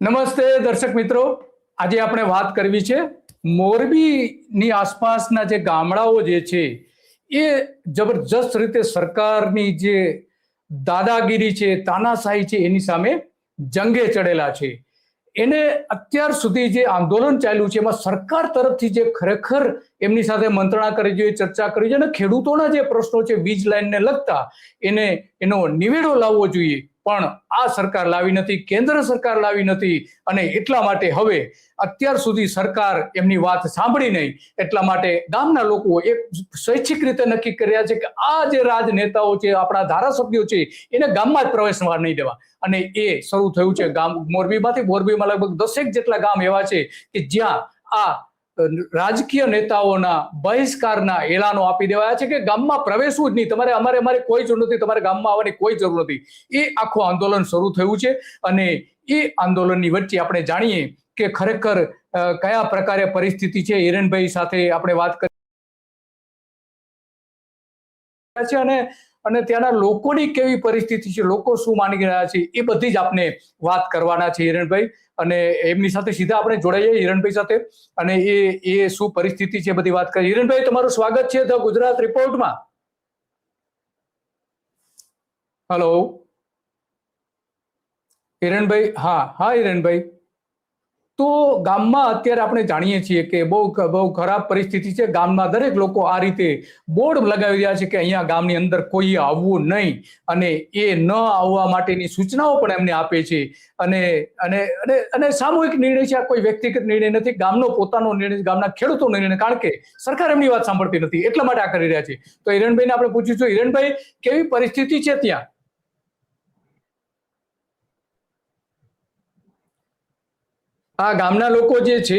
નમસ્તે દર્શક મિત્રો, આજે આપણે વાત કરવી છે મોરબીની આસપાસના જે ગામડાઓ જે છે એ જબરજસ્ત રીતે સરકારની જે દાદાગીરી છે, તાનાશાહી છે એની સામે જંગે ચડેલા છે. એને અત્યાર સુધી જે આંદોલન ચાલ્યું છે એમાં સરકાર તરફથી જે ખરેખર એમની સાથે મંત્રણા કરવી જોઈએ, ચર્ચા કરવી જોઈએ અને ખેડૂતોના જે પ્રશ્નો છે વીજ લાઈનને લગતા એનો નિવેડો લાવવો જોઈએ, પણ આ સરકાર લાવી નથી, કેન્દ્ર સરકાર લાવી નથી. અને એટલા માટે હવે અત્યાર સુધી સરકાર એમની વાત સાંભળી નહીં, એટલા માટે ગામના લોકો એક સ્વૈચ્છિક રીતે નક્કી કર્યા છે કે આ જે રાજનેતાઓ છે, આપણા ધારાસભ્યો છે, એને ગામમાં જ પ્રવેશવા નહીં દેવા. અને એ શરૂ થયું છે મોરબીમાં લગભગ 10 જેટલા ગામ એવા છે કે જ્યાં આ રાજકીય નેતાઓના બહિષ્કારના એલાનો આપી દેવાયા છે કે ગામમાં પ્રવેશવું જ નહીં, તમારે અમારે કોઈ જરૂર નથી, તમારે ગામમાં આવવાની કોઈ જરૂર નથી. એ આખું આંદોલન શરૂ થયું છે અને એ આંદોલનની વચ્ચે આપણે જાણીએ કે ખરેખર કયા પ્રકારે પરિસ્થિતિ છે. હિરેનભાઈ સાથે આપણે વાત કરી છે અને ત્યાંના લોકોની કેવી પરિસ્થિતિ છે, લોકો શું માની રહ્યા છે, એ બધી જ આપણે વાત કરવાના છે હિરણભાઈ. અને એમની સાથે સીધા આપણે જોડાઈએ હિરણભાઈ સાથે અને એ શું પરિસ્થિતિ છે બધી વાત કરીએ. હિરણભાઈ, તમારું સ્વાગત છે ધ ગુજરાત રિપોર્ટમાં. હેલો હિરણભાઈ. હા હિરણભાઈ, તો ગામમાં અત્યારે આપણે જાણીએ છીએ કે બહુ ખરાબ પરિસ્થિતિ છે. ગામમાં દરેક લોકો આ રીતે બોર્ડ લગાવી રહ્યા છે કે અહીંયા ગામની અંદર કોઈ આવવું નહીં અને એ ન આવવા માટેની સૂચનાઓ પણ એમને આપે છે. અને સામૂહિક નિર્ણય છે, આ કોઈ વ્યક્તિગત નિર્ણય નથી, ગામનો પોતાનો નિર્ણય, ગામના ખેડૂતોનો નિર્ણય, કારણ કે સરકાર એમની વાત સાંભળતી નથી, એટલા માટે આ કરી રહ્યા છે. તો હિરણભાઈને આપણે પૂછીશું, હિરણભાઈ, કેવી પરિસ્થિતિ છે ત્યાં? આ ગામના લોકો જે છે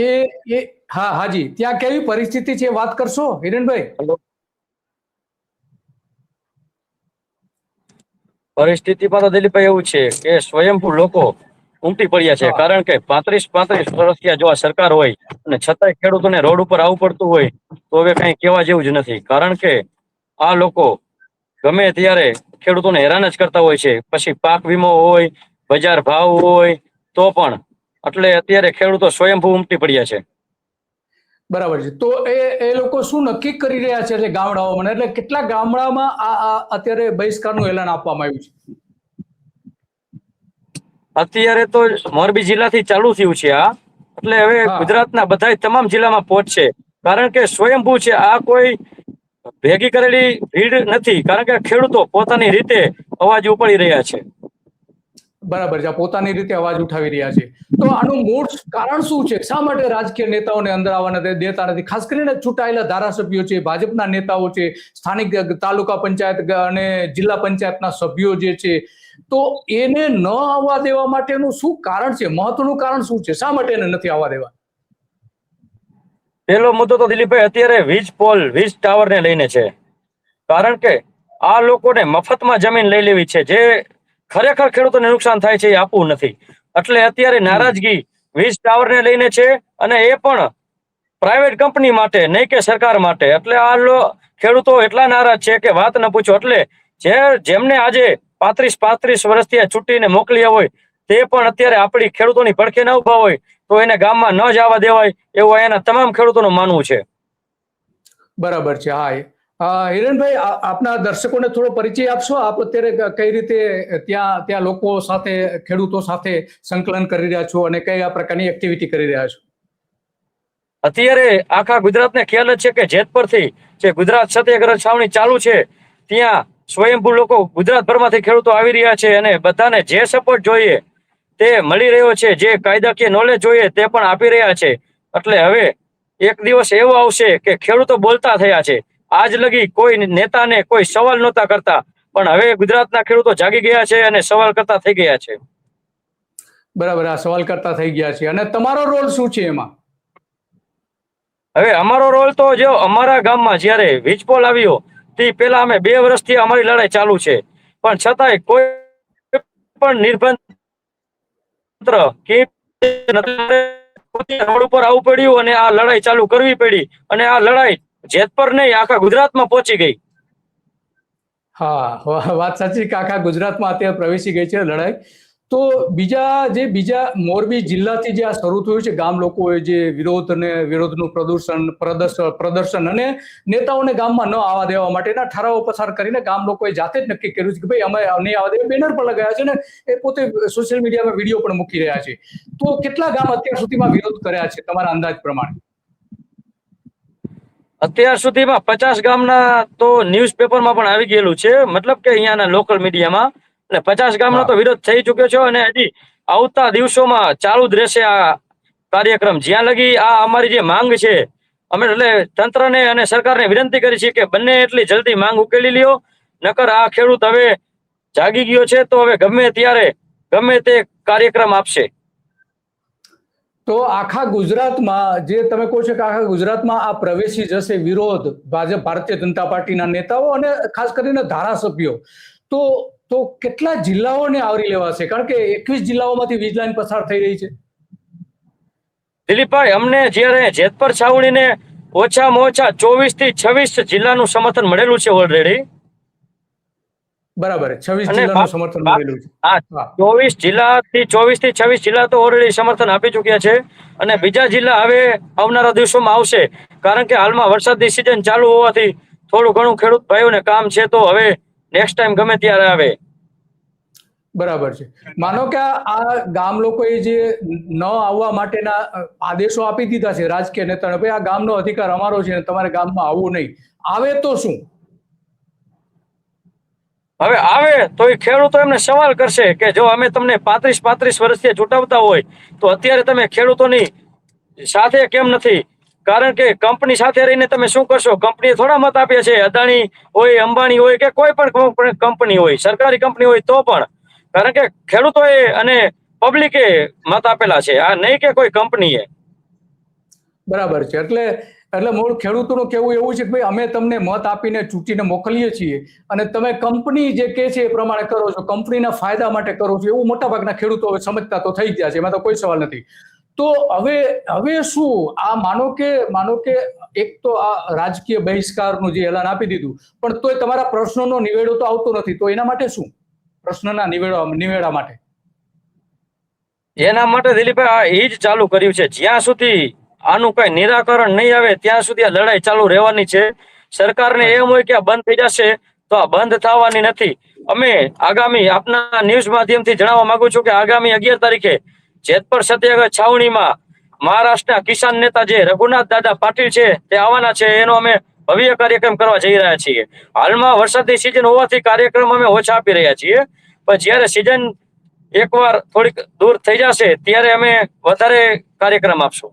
એ હાજી, ત્યાં કેવી પરિસ્થિતિ છે વાત કરશો હિરણભાઈ? પરિસ્થિતિમાં તો દિલીપભાઈ એવું છે કે સ્વયંભૂ લોકો ઉમટી પડ્યા છે, કારણ કે 35 વર્ષથી જો આ સરકાર હોય અને છતાંય ખેડૂતોને રોડ ઉપર આવવું પડતું હોય તો હવે કઈ કહેવા જેવું જ નથી. કારણ કે આ લોકો ગમે ત્યારે ખેડૂતોને હેરાન જ કરતા હોય છે. પછી પાક વીમો હોય, બજાર ભાવ હોય તો પણ, એટલે અત્યારે ખેડૂતો સ્વયંભૂ ઉમટી પડ્યા છે. બરાબર છે. તો એ લોકો શું નક્કી કરી રહ્યા છે ગામડાઓમાં, એટલે કેટલા ગામડામાં આ અત્યારે બહિષ્કારનું એલાન આપવામાં આવ્યું છે? અત્યારે તો મોરબી જિલ્લાથી ચાલુ થયું છે આ, એટલે હવે ગુજરાતના બધા તમામ જિલ્લામાં પહોંચશે, કારણ કે સ્વયંભૂ છે, આ કોઈ ભેગી કરેલી ભીડ નથી, કારણ કે ખેડૂતો પોતાની રીતે અવાજ ઉપાડી રહ્યા છે. બરાબર છે, પોતાની રીતે અવાજ ઉઠાવી રહ્યા છે. તો આનું મૂળ કારણ શું છે? શા માટે રાજકીય નેતાઓને અંદર આવવા દેતા નથી? ખાસ કરીને ચૂંટાયેલા ધારાસભ્યો છે, ભાજપના નેતાઓ છે, સ્થાનિક તાલુકા પંચાયત અને જિલ્લા પંચાયતના સભ્યો જે છે, તો એને ન આવવા દેવા માટેનું શું કારણ છે? મહત્વનું કારણ શું છે? શા માટે એને નથી આવવા દેવા? પહેલો મુદ્દો તો દિલીપભાઈ અત્યારે વીજ ટાવર ને લઈને છે, કારણ કે આ લોકોને મફતમાં જમીન લઈ લેવી છે, જે ખરેખર ખેડૂતોને નુકસાન થાય છે એ આપવું નથી. એટલે અત્યારે નારાજગી વીજ ટાવર ને લઈને છે, અને એ પણ પ્રાઇવેટ કંપની માટે, નહીં કે સરકાર માટે. એટલે આ ખેડૂતો એટલા નારાજ છે કે વાત ન પૂછો. એટલે જેમને આજે 35 વર્ષથી આ છૂટીને મોકલ્યા હોય તે પણ અત્યારે આપણી ખેડૂતોની પડખે ન ઉભા હોય તો એને ગામમાં ન જ આવવા દેવાય, એવું એના તમામ ખેડૂતોનું માનવું છે. બરાબર છે. હા હિરણભાઈ, આપના દર્શકોને થોડો પરિચય આપશો? આપ અત્યારે કઈ રીતે ત્યાં લોકો સાથે, ખેડૂતો સાથે સંકલન કરી રહ્યા છો અને કયા પ્રકારની એક્ટિવિટી કરી રહ્યા છો? અત્યારે આખા ગુજરાતને ખ્યાલ જ છે કે જેતપુરથી જે ગુજરાત સત્યાગ્રહ છાવણી ચાલુ છે, ત્યાં સ્વયંભૂ લોકો ગુજરાતભરમાંથી ખેડૂતો આવી રહ્યા છે અને બધાને જે સપોર્ટ જોઈએ તે મળી રહ્યો છે, જે કાયદાકીય નોલેજ જોઈએ તે પણ આપી રહ્યા છે. એટલે હવે એક દિવસ એવો આવશે કે ખેડૂતો બોલતા થયા છે. આજ લગી કોઈ નેતાને કોઈ સવાલ નહોતા કરતા, પણ હવે ગુજરાતના ખેડૂતો જાગી ગયા છે અને સવાલ કરતા થઈ ગયા છે. બરાબર, આ સવાલ કરતા થઈ ગયા છે. અને તમારો રોલ શું છે એમાં? હવે અમારો રોલ તો, જો અમારા ગામમાં જયારે વીજપોલ આવ્યો તે પેલા અમે 2 વર્ષથી અમારી લડાઈ ચાલુ છે, પણ છતાંય કોઈ પણ નિર્બંધ રોડ ઉપર આવવું પડ્યું અને આ લડાઈ ચાલુ કરવી પડી, અને આ લડાઈ જેતપુર નહીં આખા ગુજરાતમાં પહોંચી ગઈ. હા, વાત સાચી કે આખા ગુજરાતમાં અત્યારે પ્રવેશી ગઈ છે લડાઈ. તો બીજા મોરબી જિલ્લાથી જે આ શરૂ થયું છે, ગામ લોકોએ જે વિરોધનું પ્રદર્શન અને નેતાઓને ગામમાં ન આવવા દેવા માટેના ઠરાવો પસાર કરીને ગામ લોકોએ જાતે જ નક્કી કર્યું છે કે ભાઈ અમે નહીં આવવા દે, બેનર પણ લગાવ્યા છે ને એ પોતે સોશિયલ મીડિયામાં વિડીયો પણ મૂકી રહ્યા છે. તો કેટલા ગામ અત્યાર સુધીમાં વિરોધ કર્યા છે તમારા અંદાજ પ્રમાણે? અત્યાર સુધીમાં 50 ગામના તો ન્યૂઝપેપરમાં પણ આવી ગયેલું છે, મતલબ કે અહીંયાના લોકલ મીડિયામાં, અને 50 ગામનો તો વિરોધ થઈ ચુક્યો છે અને હજી આવતા દિવસોમાં ચાલુ જ રહેશે આ કાર્યક્રમ. જ્યાં લગી આ અમારી જે માંગ છે, અમે એટલે તંત્રને અને સરકારને વિનંતી કરી છે કે બંને એટલી જલ્દી માંગ ઉકેલી લ્યો, નકર આ ખેડૂત હવે જાગી ગયો છે તો હવે ગમે ત્યારે ગમે તે કાર્યક્રમ આપશે. તો આખા ગુજરાતમાં જે તમે કહો છો કે આખા ગુજરાતમાં આ પ્રવેશી જશે વિરોધ, ભારતીય જનતા પાર્ટીના નેતાઓ અને ખાસ કરીને ધારાસભ્યો, તો કેટલા જિલ્લાઓને આવરી લેવાશે? કારણ કે 21 જિલ્લાઓમાંથી વીજ લાઈન પસાર થઈ રહી છે. દિલીપભાઈ, અમને જ્યારે જેતપર છાવણીને ઓછામાં ઓછા 24 થી 26 જિલ્લાનું સમર્થન મળેલું છે ઓલરેડી. બરાબર, 26 જિલ્લાનું સમર્થન મળેલું છે. હા, 24 થી 26 જિલ્લા તો ઓલરેડી સમર્થન આપી ચુક્યા છે અને બીજા જિલ્લા હવે આવનારા દિવસોમાં આવશે. કારણ કે હાલમાં વરસાદની સિઝન ચાલુ હોવાથી થોડું ઘણું ખેડૂત ભાઈઓને કામ છે, તો હવે નેક્સ્ટ ટાઈમ ગમે ત્યારે આવે. બરાબર છે. માનો કે આ ગામ લોકોએ જે ન આવવા માટેના આદેશો આપી દીધા છે રાજકીય નેતાને, ભાઈ આ ગામનો અધિકાર અમારો છે, તમારે ગામમાં આવવું નહીં, આવે તો શું? હવે આવે તો એ ખેડૂતો એમને સવાલ કરશે કે જો અમે તમને 35 વર્ષથી ચૂંટાવતા હોય તો અત્યારે તમે ખેડૂતોની સાથે કેમ નથી? કારણ કે કંપની સાથે રહીને તમે શું કરશો? કંપનીએ થોડા મત આપ્યા છે. અદાણી હોય, અંબાણી હોય કે કોઈ પણ કંપની હોય, સરકારી કંપની હોય તો પણ, કારણ કે ખેડૂતોએ અને પબ્લિકે મત આપેલા છે, આ નહીં કે કોઈ કંપનીએ. બરાબર છે. એટલે મૂળ ખેડૂતોનું કહેવું એવું છે કે ભાઈ અમે તમને મત આપીને ચૂંટીને મોકલીએ છીએ અને તમે કંપની જે કહે છે એ પ્રમાણે કરો છો, કંપનીના ફાયદા માટે કરો છો, એવું મોટાભાગના ખેડૂતો હવે સમજતા તો થઈ ગયા છે, એમાં તો કોઈ સવાલ નથી. તો હવે શું આ માનો કે એક તો આ રાજકીય બહિષ્કારનું જે એલાન આપી દીધું, પણ તોય તમારા પ્રશ્નોનો નિવેડો તો આવતો નથી, તો એના માટે શું? પ્રશ્નના નિવેડા માટે એના માટે દિલીપભાઈ એ જ ચાલુ કર્યું છે. જ્યાં સુધી આનું કઈ નિરાકરણ નહીં આવે ત્યાં સુધી આ લડાઈ ચાલુ રહેવાની છે. સરકારને એમ હોય કે આ બંધ થઈ જશે, તો આ બંધ થવાની નથી. અમે આગામી આપના ન્યૂઝ માધ્યમથી જણાવવા માંગુ છું કે આગામી 11 તારીખે જેતપર સત્યાગ્રહ છાવણીમાં મહારાષ્ટ્રના કિસાન નેતા જે રઘુનાથ દાદા પાટીલ છે તે આવવાના છે. એનો અમે ભવ્ય કાર્યક્રમ કરવા જઈ રહ્યા છીએ. હાલમાં વરસાદની સિઝન હોવાથી કાર્યક્રમ અમે ઓછા આપી રહ્યા છીએ, પણ જ્યારે સિઝન એકવાર થોડીક દૂર થઈ જશે ત્યારે અમે વધારે કાર્યક્રમ આપશું.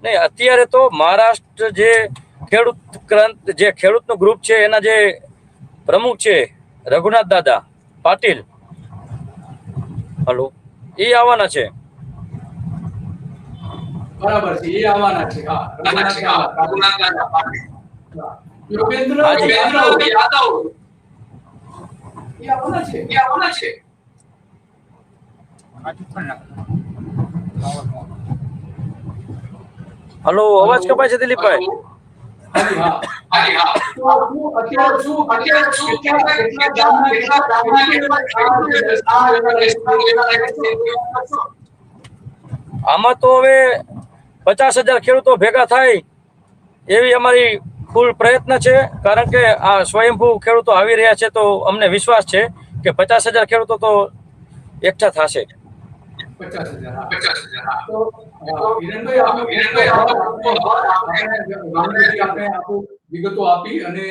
નહીં, અત્યારે તો મહારાષ્ટ્ર જે ખેડૂતનું ગ્રુપ છે એના જે પ્રમુખ છે રઘુનાથ દાદા પાટીલ, હલો, એ આવવાના છે. બરાબર છે, એ આવવાના છે. હા, રઘુનાથ દાદા પાટીલ. યોગેન્દ્ર યાદવ એ આવવાના છે. હલો, અવાજ કપાય છે દિલીપભાઈ. આમાં તો હવે 50,000 ખેડૂતો ભેગા થાય એવી અમારી ફૂલ પ્રયત્ન છે. કારણ કે આ સ્વયંભૂ ખેડૂતો આવી રહ્યા છે, તો અમને વિશ્વાસ છે કે 50,000 ખેડૂતો તો એકઠા થશે. 50,000 વિગતો આપી અને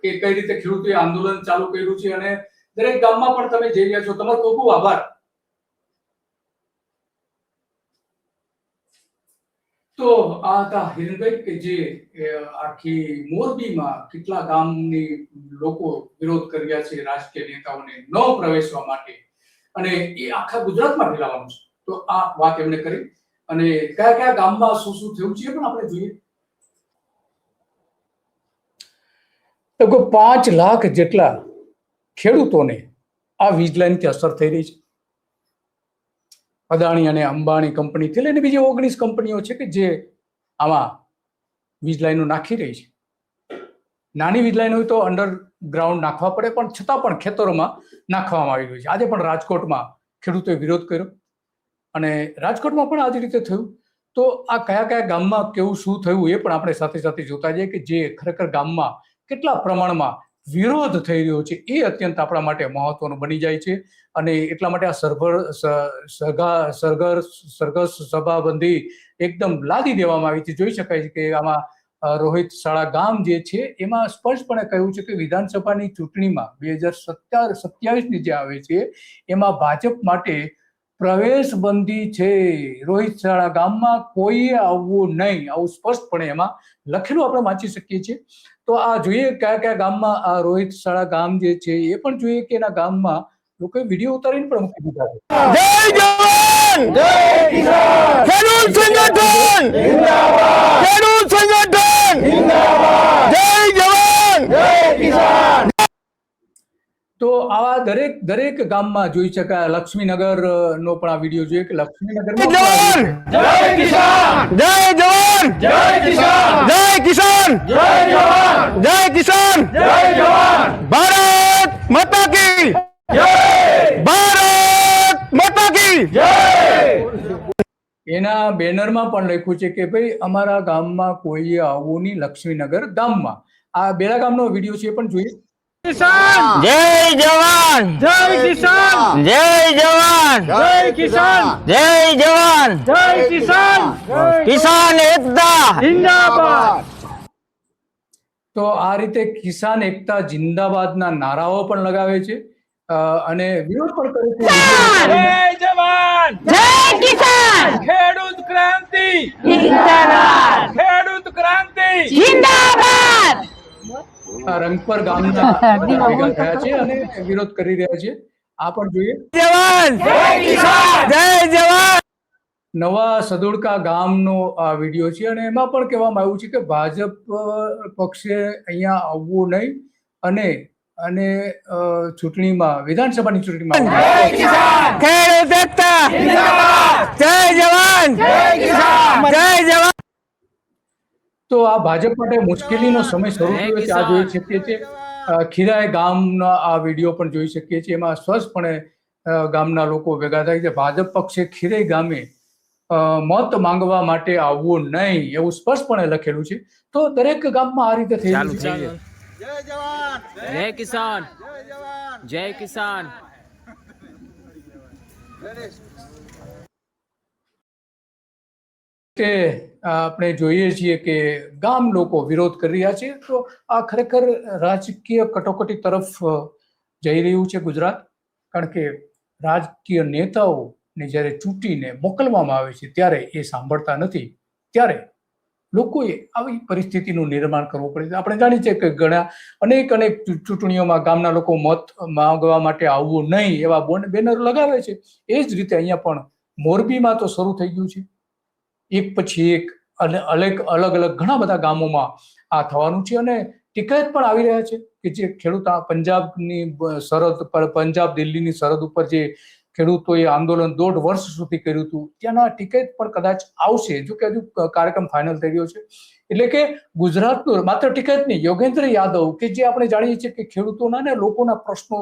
કે કઈ રીતે ખેડૂતોએ આંદોલન ચાલુ કર્યું છે અને દરેક ગામમાં પણ તમે જઈ રહ્યા છો. તમારો ખૂબ ખૂબ આભાર. તો આ હતા હિરણભાઈ કે જે આખી મોરબીમાં કેટલા ગામની લોકો વિરોધ કરી રહ્યા છે રાજકીય નેતાઓને ન પ્રવેશવા માટે, અને એ આખા ગુજરાતમાં ફેલાવાનું છે. તો આ વાત એમણે કરી, અને કયા કયા ગામમાં શું શું થયું છે એ પણ આપણે જોઈએ. લગભગ 5 લાખ જેટલા ખેડૂતોને આ વીજ લાઈનથી અસર થઈ રહી છે. અદાણી અને અંબાણી કંપનીથી લઈને બીજી 19 કંપનીઓ છે કે જે આમાં વીજ લાઈનો નાખી રહી છે. નાની વીજ લાઈન હોય તો અંડરગ્રાઉન્ડ નાખવા પડે, પણ છતાં પણ ખેતરોમાં નાખવામાં આવી રહ્યું છે. આજે પણ રાજકોટમાં ખેડૂતોએ વિરોધ કર્યો, અને રાજકોટમાં પણ આ જ રીતે થયું. તો આ કયા કયા ગામમાં કેવું શું થયું એ પણ આપણે સાથે સાથે જોતા જઈએ કે જે ખરેખર ગામમાં કેટલા પ્રમાણમાં વિરોધ થઈ રહ્યો છે એ અત્યંત આપણા માટે મહત્વનું બની જાય છે. અને એટલા માટે આ સરઘસ સભાબંધી એકદમ લાદી દેવામાં આવી છે. જોઈ શકાય છે કે આમાં રોહિત શાળા ગામ જે છે એમાં સ્પષ્ટપણે કહ્યું છે કે વિધાનસભાની ચૂંટણીમાં 2027 જે આવે છે એમાં ભાજપ માટે પ્રવેશ બંધી છે. રોહિત શાળા ગામમાં કોઈએ આવવું નહીં, આવું સ્પષ્ટપણે એમાં લખેલું આપણે વાંચી શકીએ છીએ. તો આ જોઈએ કયા કયા ગામમાં આ રોહિત શાળા ગામ જે છે એ પણ જોઈએ કે એના ગામમાં લોકોએ વિડીયો ઉતારીને પણ મૂકી દીધા છે. જય જવાન જય કિસાન, ખેડૂત સંગઠન જિંદાબાદ, ખેડૂત સંગઠન જિંદાબાદ, જય જવાન જય કિસાન. તો આવા દરેક ગામમાં જોઈ શકાય. લક્ષ્મીનગર નો પણ આ વિડીયો જોઈએ કે લક્ષ્મીનગરમાં જય કિસાન, જય જવાન જય કિસાન, જય કિસાન જય જવાન, જય કિસાન જય જવાન. ભારત માતા કી જય, ભારત માતા કી જય. એના બેનરમાં પણ લખ્યું છે કે ભાઈ અમારા ગામમાં કોઈએ આવવું નહીં, લક્ષ્મીનગર ગામમાં. આ બેલા ગામનો વિડીયો છે એ પણ જોઈએ. કિસાન જય જવાન જય કિસાન, જય જવાન જય કિસાન, જય જવાન જય કિસાન, કિસાન એકતા જિંદાબાદ. તો આ રીતે કિસાન એકતા જિંદાબાદના નારાઓ પણ લગાવે છે અને વિરોધ પણ કરે છે. જય જવાન જય કિસાન, ખેડૂત ક્રાંતિ જિંદાબાદ, ખેડૂત ક્રાંતિ જિંદાબાદ. રંગપર ગામના ભેગા થયા છે અને વિરોધ કરી રહ્યા છે. આ પણ જોઈએ. જવાન જય કિસાન, જય જવાન. નવા સદોડકા ગામનો આ વિડીયો છે, અને એમાં પણ કહેવામાં આવ્યું છે કે ભાજપ પક્ષે અહીંયા આવવું નહીં, અને ચૂંટણીમાં વિધાનસભાની ચૂંટણીમાં જય કિસાન, ખેડૂત એકતા જિંદાબાદ, જય જવાન જય કિસાન, જય જવાન. તો આ ભાજપ માટે મુશ્કેલીનો સમય શરૂ થયો છે. આ જોઈ શકીએ છીએ. ખીરાય ગામના આ વિડીયો પણ જોઈ શકીએ છીએ. એમાં સ્પષ્ટપણે ગામના લોકો ભેગા થાય છે. ભાજપ પક્ષે ખીરાય ગામે મત માંગવા માટે આવવું નહીં એવું સ્પષ્ટપણે લખેલું છે. તો દરેક ગામમાં આ રીતે થઈ રહ્યું છે. જય જવાન જય કિસાન, જય જવાન જય કિસાન. કે આપણે જોઈએ છીએ કે ગામ લોકો વિરોધ કરી રહ્યા છે. તો આ ખરેખર રાજકીય કટોકટી તરફ જઈ રહ્યું છે ગુજરાત. કારણ કે રાજકીય નેતાઓને જ્યારે ચૂંટીને મોકલવામાં આવે છે ત્યારે એ સાંભળતા નથી, ત્યારે લોકોએ આવી પરિસ્થિતિનું નિર્માણ કરવું પડે છે. આપણે જાણીએ છીએ કે ઘણા અનેક ચૂંટણીઓમાં ગામના લોકો મત માંગવા માટે આવવું નહીં એવા બેનર લગાવે છે. એ જ રીતે અહીંયા પણ મોરબીમાં તો શરૂ થઈ ગયું છે. એક પછી એક અને અલગ અલગ ઘણા બધા ગામોમાં આ થવાનું છે. અને ટિકિટ પણ આવી રહ્યા છે કે જે ખેડૂત પંજાબની સરહદ પર, પંજાબ દિલ્હીની સરહદ ઉપર જે ખેડૂતોએ આંદોલન 1.5 વર્ષ સુધી કર્યું હતું, ત્યાંના ટિકિટ પણ કદાચ આવશે. જો કે હજુ કાર્યક્રમ ફાઇનલ થઈ રહ્યો છે. એટલે કે ગુજરાતનું માત્ર ટિકિટ નહીં, યોગેન્દ્ર યાદવ કે જે આપણે જાણીએ છીએ કે ખેડૂતોના ને લોકોના પ્રશ્નો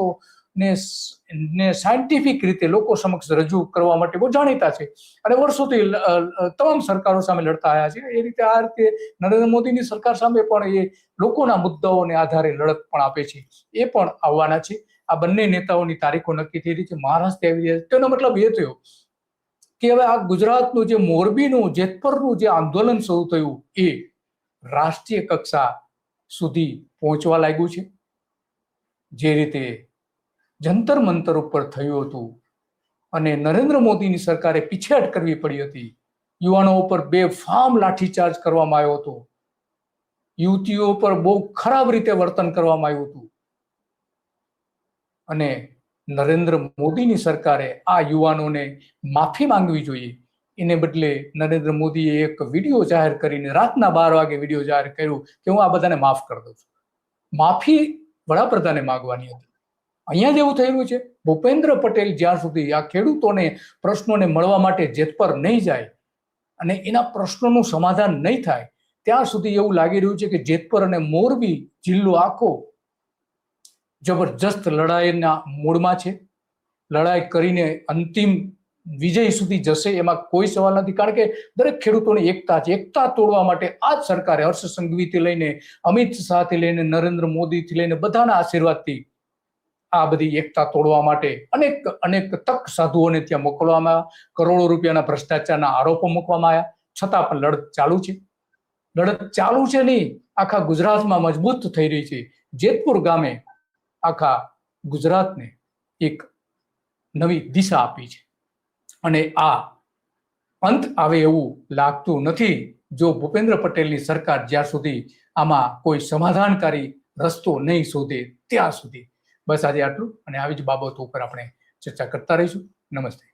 ને સાયન્ટિફિક રીતે લોકો સમક્ષ રજૂ કરવા માટે બહુ જાણીતા છે અને વર્ષોથી તમામ સરકારો સામે લડતા આવ્યા છે. એ રીતે આ રીતે નરેન્દ્ર મોદીની સરકાર સામે પણ એ લોકોના મુદ્દાઓને આધારે લડત પણ આપે છે. એ પણ આવવાના છે. આ બંને નેતાઓની તારીખો નક્કી થઈ રહી છે. મહારાષ્ટ્ર આવી રહ્યા છે. તેનો મતલબ એ થયો કે હવે આ ગુજરાતનું જે મોરબીનું, જેતપરનું જે આંદોલન શરૂ થયું એ રાષ્ટ્રીય કક્ષા સુધી પહોંચવા લાગ્યું છે. જે રીતે જંતર મંતર ઉપર થયું હતું અને નરેન્દ્ર મોદીની સરકારે પીછેહટ કરવી પડી હતી, યુવાનો ઉપર બેફામ લાઠીચાર્જ કરવામાં આવ્યો હતો, યુવતીઓ પર બહુ ખરાબ રીતે વર્તન કરવામાં આવ્યું હતું, અને નરેન્દ્ર મોદીની સરકારે આ યુવાનોને માફી માંગવી જોઈએ. એને બદલે નરેન્દ્ર મોદીએ એક વિડીયો જાહેર કરીને રાતના 12 વાગે વિડીયો જાહેર કર્યું કે હું આ બધાને માફ કરી દઉં છું. માફી વડાપ્રધાને માંગવાની હતી. અહીંયા જેવું થયેલું છે, ભૂપેન્દ્ર પટેલ જ્યાં સુધી આ ખેડૂતોને પ્રશ્નોને મળવા માટે જેતપર નહીં જાય અને એના પ્રશ્નોનું સમાધાન નહીં થાય ત્યાં સુધી એવું લાગી રહ્યું છે કે જેતપર અને મોરબી જિલ્લો આખો જબરજસ્ત લડાઈના મૂડમાં છે. લડાઈ કરીને અંતિમ વિજય સુધી જશે એમાં કોઈ સવાલ નથી, કારણ કે દરેક ખેડૂતોની એકતા છે. એકતા તોડવા માટે આ જ સરકારે હર્ષ સંઘવીથી લઈને અમિત શાહથી લઈને નરેન્દ્ર મોદીથી લઈને બધાના આશીર્વાદથી આ બધી એકતા તોડવા માટે અનેક તક સાધુઓને ત્યાં મોકલવામાં, કરોડો રૂપિયાના ભ્રષ્ટાચારના આરોપો મૂકવામાં આવ્યા, છતાં પણ લડત ચાલુ છે. લડત ચાલુ છે નહીં, આખા ગુજરાતમાં મજબૂત થઈ રહી છે. જેતપુર ગામે આખા ગુજરાતને એક નવી દિશા આપી છે, અને આ અંત આવે એવું લાગતું નથી જો ભૂપેન્દ્ર પટેલની સરકાર જ્યાં સુધી આમાં કોઈ સમાધાનકારી રસ્તો નહીં શોધે ત્યાં સુધી. બસ આજે આટલું, અને આવી જ બાબતો ઉપર આપણે ચર્ચા કરતા રહીશું. નમસ્તે.